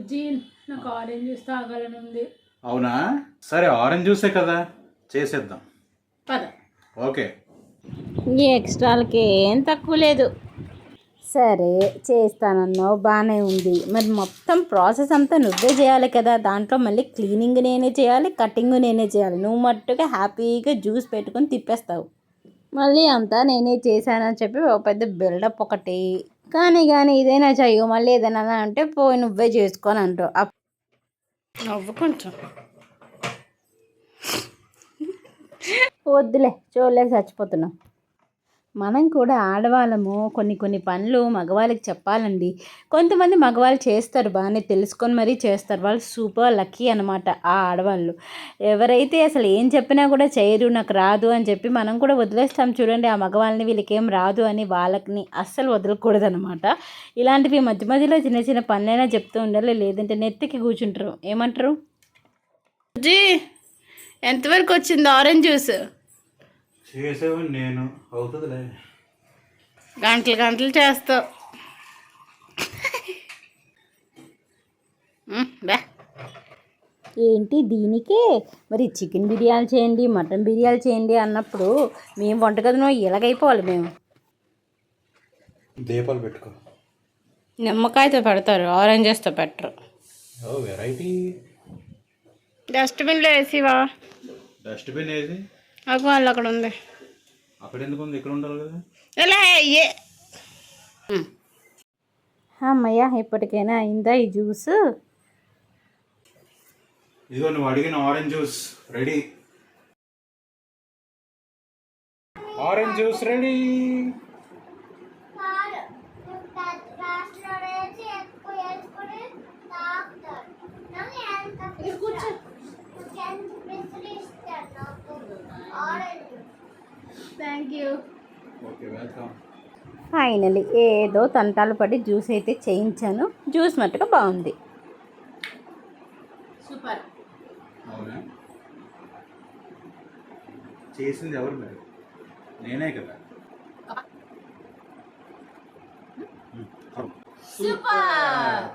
బుజ్జి నాకు orange juice తాగాలని ఉంది. అవునా, సరే ఆరెంజ్ జ్యూసే కదా, చేసేద్దాం. పద. ఓకే, ఈ ఎక్స్ట్రాలకి ఏం తక్కువ లేదు. సరే చేస్తానన్నావు, బాగానే ఉంది. మరి మొత్తం ప్రాసెస్ అంతా నువ్వే చేయాలి కదా. దాంట్లో మళ్ళీ క్లీనింగ్ నేనే చేయాలి, కటింగ్ నేనే చేయాలి. నువ్వు మట్టుగా హ్యాపీగా జ్యూస్ పెట్టుకొని తిప్పేస్తావు. మళ్ళీ అంతా నేనే చేశానని చెప్పి ఒక పెద్ద బిల్డప్ ఒకటి. కానీ ఇదైనా చెయ్యు, మళ్ళీ ఏదైనా అంటే పోయి నువ్వే చేసుకొని అంటావు. నవ్వు కొంచెం వద్దులే, చూడలేక చచ్చిపోతున్నావు. మనం కూడా ఆడవాళ్ళము కొన్ని పనులు మగవాళ్ళకి చెప్పాలండి. కొంతమంది మగవాళ్ళు చేస్తారు, బాగానే తెలుసుకొని మరీ చేస్తారు. వాళ్ళు సూపర్ లక్కీ అనమాట ఆ ఆడవాళ్ళు. ఎవరైతే అసలు ఏం చెప్పినా కూడా చేయరు, నాకు రాదు అని చెప్పి మనం కూడా వదిలేస్తాం చూడండి ఆ మగవాళ్ళని. వీళ్ళకేం రాదు అని వాళ్ళని అస్సలు వదలకూడదు అనమాట. ఇలాంటివి మధ్య మధ్యలో చిన్న చిన్న పనులైనా చెప్తూ ఉండాలి, లేదంటే నెత్తికి కూర్చుంటారు. ఏమంటారు? జీ ఎంతవరకు వచ్చింది ఆరెంజ్ జ్యూస్? చేసేవాడిని నేను, అవుతుందిలే. గంటలు చేస్తావు. ఏంటి దీనికే? మరి చికెన్ బిర్యానీ చేయండి, మటన్ బిర్యానీ చేయండి అన్నప్పుడు మేము వంటగదిలో ఇలాగైపోవాలి మేము. దీపాలు పెట్టుకో. నిమ్మకాయతో పెడతారు, ఆరెంజెస్తో పెట్టరు. ఓ వెరైటీ. డస్ట్బిన్లో వేసివా? డస్ట్బిన్ ఏది? అగో వాళ్ళు అక్కడ ఉంది. అక్కడ ఎందుకు ఉంది? ఇక్కడ ఉండాలి కదా. ఎలా అయ్యే. అమ్మయ్య, ఇప్పటికైనా అయిందా ఈ జ్యూస్? ఇదిగో నువ్వు అడిగిన orange juice ready. Orange juice ready. Thank you. Okay, welcome. Finally ఏదో తంటాలు పడి జ్యూస్ అయితే చేయించాను. జ్యూస్ మట్టుగా బాగుంది. సూపర్. అవునా, చేసింది ఎవరు మరి? నేనే కదా. సూపర్.